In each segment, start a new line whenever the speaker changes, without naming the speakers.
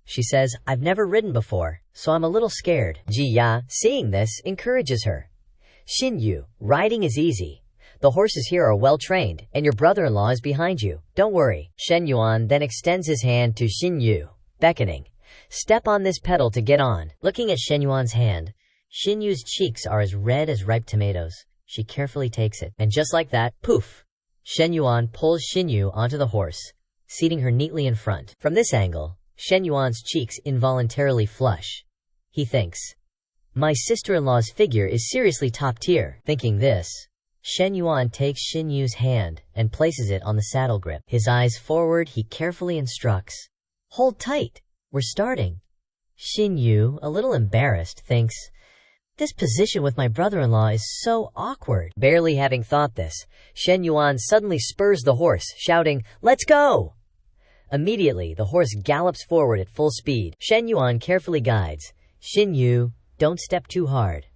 She says, "I've never ridden before, so I'm a little scared." Ji Ya, seeing this, encourages her. "Xin Yu, riding is easy. The horses here are well trained, and your brother-in-law is behind you. Don't worry." Shen Yuan then extends his hand to Xin Yu, beckoning, "Step on this pedal to get on." Looking at Shen Yuan's hand, Xin Yu's cheeks are as red as ripe tomatoes. She carefully takes it, and just like that, poof! Shen Yuan pulls Xin Yu onto the horse, seating her neatly in front. From this angle, Shen Yuan's cheeks involuntarily flush. He thinks, "My sister-in-law's figure is seriously top tier." Thinking this, Shen Yuan takes Xin Yu's hand and places it on the saddle grip. His eyes forward, he carefully instructs, "Hold tight, we're starting." Xin Yu, a little embarrassed, thinks, "This position with my brother-in-law is so awkward." Barely having thought this, Shen Yuan suddenly spurs the horse, shouting, "Let's go!" Immediately, the horse gallops forward at full speed. Shen Yuan carefully guides, "Xin Yu, don't step too hard."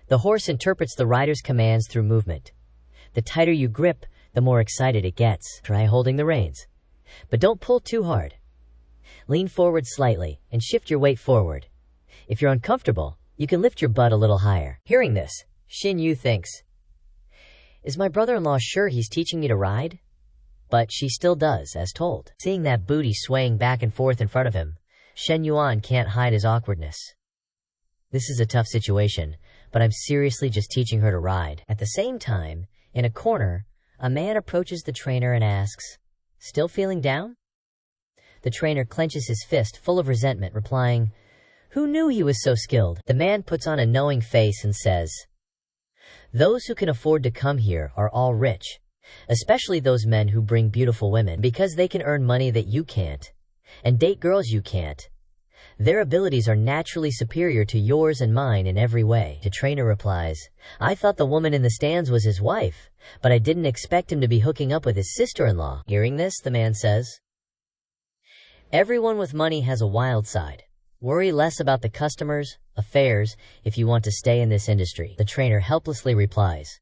The horse interprets the rider's commands through movement. The tighter you grip, the more excited it gets. Try holding the reins. But don't pull too hard. Lean forward slightly and shift your weight forward. If you're uncomfortable, you can lift your butt a little higher. Hearing this, Xin Yu thinks, "Is my brother-in-law sure he's teaching me to ride?" But she still does, as told. Seeing that booty swaying back and forth in front of him, Shen Yuan can't hide his awkwardness. "This is a tough situation, but I'm seriously just teaching her to ride." At the same time, in a corner, a man approaches the trainer and asks, "Still feeling down?" The trainer clenches his fist full of resentment, replying, "Who knew he was so skilled?" The man puts on a knowing face and says, "Those who can afford to come here are all rich, especially those men who bring beautiful women, because they can earn money that you can't, and date girls you can't. Their abilities are naturally superior to yours and mine in every way." The trainer replies, "I thought the woman in the stands was his wife, but I didn't expect him to be hooking up with his sister-in-law." Hearing this, the man says, "Everyone with money has a wild side. Worry less about the customers, affairs, if you want to stay in this industry." The trainer helplessly replies,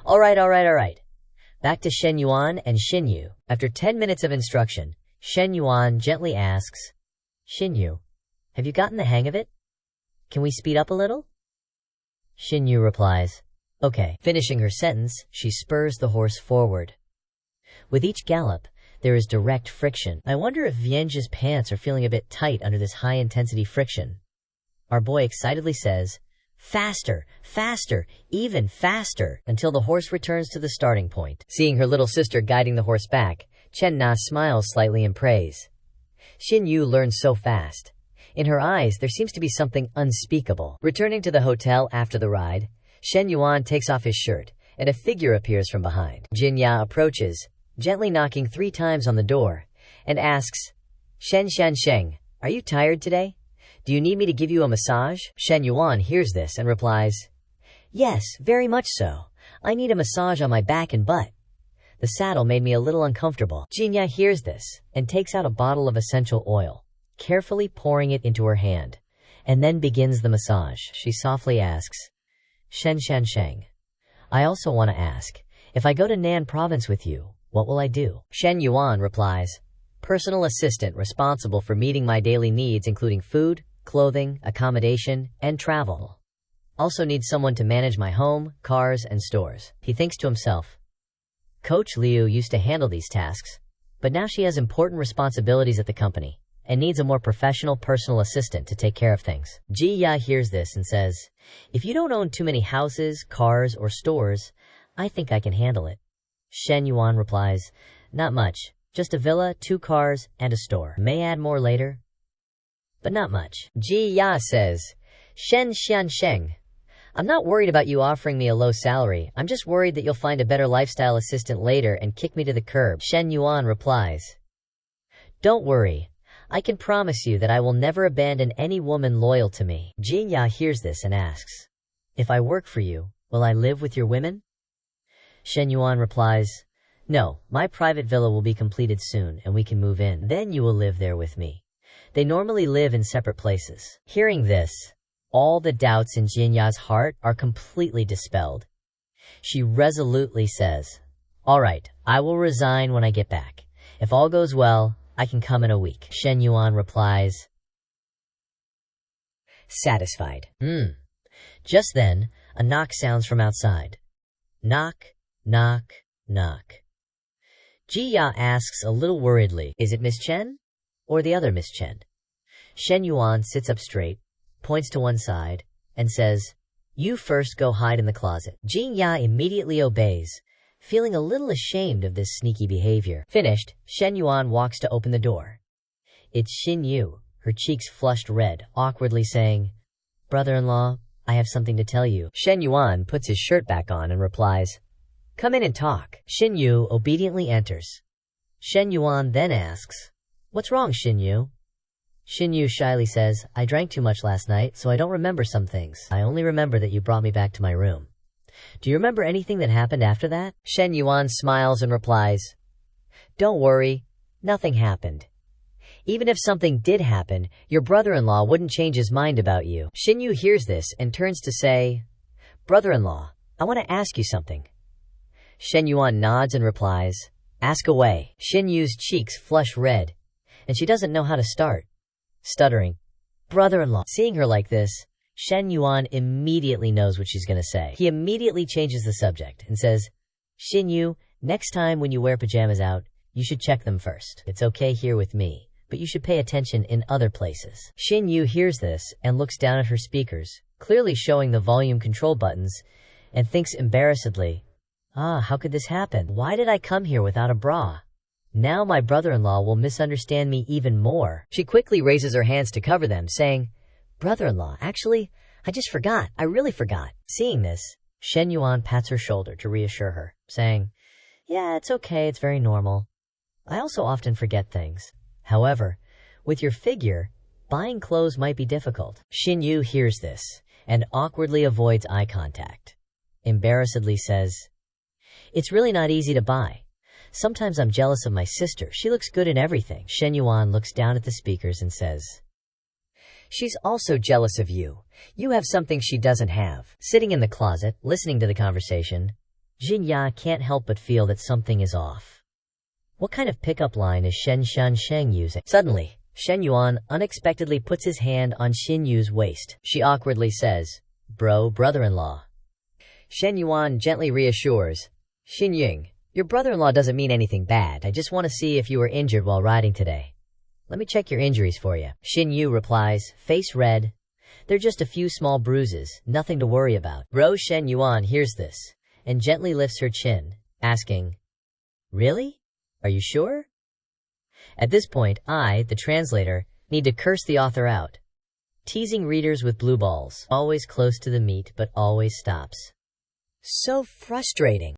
All right. Back to Shen Yuan and Xin Yu. After 10 minutes of instruction, Shen Yuan gently asks, "Xin Yu, have you gotten the hang of it? Can we speed up a little?" Xin Yu replies, "Okay." Finishing her sentence, she spurs the horse forward. With each gallop, there is direct friction. I wonder if Vienge's pants are feeling a bit tight under this high-intensity friction. Our boy excitedly says, "Faster, faster, even faster," until the horse returns to the starting point. Seeing her little sister guiding the horse back, Chen Na smiles slightly in praise. Xin Yu learns so fast. In her eyes, there seems to be something unspeakable. Returning to the hotel after the ride, Shen Yuan takes off his shirt, and a figure appears from behind. Jin Ya approaches, gently knocking 3 times on the door, and asks, "Shen Sheng, are you tired today? Do you need me to give you a massage?" Shen Yuan hears this and replies, "Yes, very much so. I need a massage on my back and butt. The saddle made me a little uncomfortable." Jinya hears this and takes out a bottle of essential oil, carefully pouring it into her hand, and then begins the massage. She softly asks, "Shen Sheng, I also want to ask, if I go to Nan province with you, what will I do?" Shen Yuan replies, "Personal assistant responsible for meeting my daily needs including food, clothing, accommodation, and travel. Also need someone to manage my home, cars, and stores." He thinks to himself, Coach Liu used to handle these tasks, but now she has important responsibilities at the company and needs a more professional personal assistant to take care of things. Ji Ya hears this and says, "If you don't own too many houses, cars, or stores, I think I can handle it." Shen Yuan replies, "Not much. Just a villa, 2 cars, and a store. May add more later, but not much." Ji Ya says, "Shen Sheng, I'm not worried about you offering me a low salary. I'm just worried that you'll find a better lifestyle assistant later and kick me to the curb." Shen Yuan replies, "Don't worry. I can promise you that I will never abandon any woman loyal to me." Jin Ya hears this and asks, "If I work for you, will I live with your women?" Shen Yuan replies, "No, my private villa will be completed soon and we can move in. Then you will live there with me." They normally live in separate places. Hearing this, all the doubts in Jin Ya's heart are completely dispelled. She resolutely says, "All right, I will resign when I get back. If all goes well, I can come in a week. Shen Yuan replies, satisfied. Just then, a knock sounds from outside. Knock, knock, knock. Ji Ya asks a little worriedly, is it Miss Chen? Or the other Miss Chen? Shen Yuan sits up straight, points to one side, and says, you first go hide in the closet. Ji Ya immediately obeys, feeling a little ashamed of this sneaky behavior. Finished, Shen Yuan walks to open the door. It's Xin Yu, her cheeks flushed red, awkwardly saying, brother-in-law, I have something to tell you. Shen Yuan puts his shirt back on and replies, come in and talk. Xin Yu obediently enters. Shen Yuan then asks, what's wrong, Xin Yu? Xin Yu shyly says, I drank too much last night, so I don't remember some things. I only remember that you brought me back to my room. Do you remember anything that happened after that? Shen Yuan smiles and replies, don't worry, nothing happened. Even if something did happen, your brother-in-law wouldn't change his mind about you. Xin Yu hears this and turns to say, brother-in-law, I want to ask you something. Shen Yuan nods and replies, ask away. Xin Yu's cheeks flush red, and she doesn't know how to start. Stuttering, brother-in-law. Seeing her like this, Shen Yuan immediately knows what she's going to say. He immediately changes the subject and says, Xin Yu, next time when you wear pajamas out, you should check them first. It's okay here with me, but you should pay attention in other places. Xin Yu hears this and looks down at her speakers, clearly showing the volume control buttons, and thinks embarrassedly, how could this happen? Why did I come here without a bra? Now my brother-in-law will misunderstand me even more. She quickly raises her hands to cover them, saying, brother-in-law, actually, I just forgot. I really forgot. Seeing this, Shen Yuan pats her shoulder to reassure her, saying, yeah, it's okay, it's very normal. I also often forget things. However, with your figure, buying clothes might be difficult. Xin Yu hears this and awkwardly avoids eye contact. Embarrassedly says, it's really not easy to buy. Sometimes I'm jealous of my sister. She looks good in everything. Shen Yuan looks down at the speakers and says, she's also jealous of you. You have something she doesn't have. Sitting in the closet, listening to the conversation, Jin Ya can't help but feel that something is off. What kind of pickup line is Shen Sheng using? Suddenly, Shen Yuan unexpectedly puts his hand on Xin Yu's waist. She awkwardly says, brother-in-law. Shen Yuan gently reassures, Xin Ying, your brother-in-law doesn't mean anything bad. I just want to see if you were injured while riding today. Let me check your injuries for you. Xin Yu replies, face red. They're just a few small bruises, nothing to worry about. Shen Yuan hears this and gently lifts her chin, asking, really? Are you sure? At this point, I, the translator, need to curse the author out. Teasing readers with blue balls, always close to the meat but always stops. So frustrating.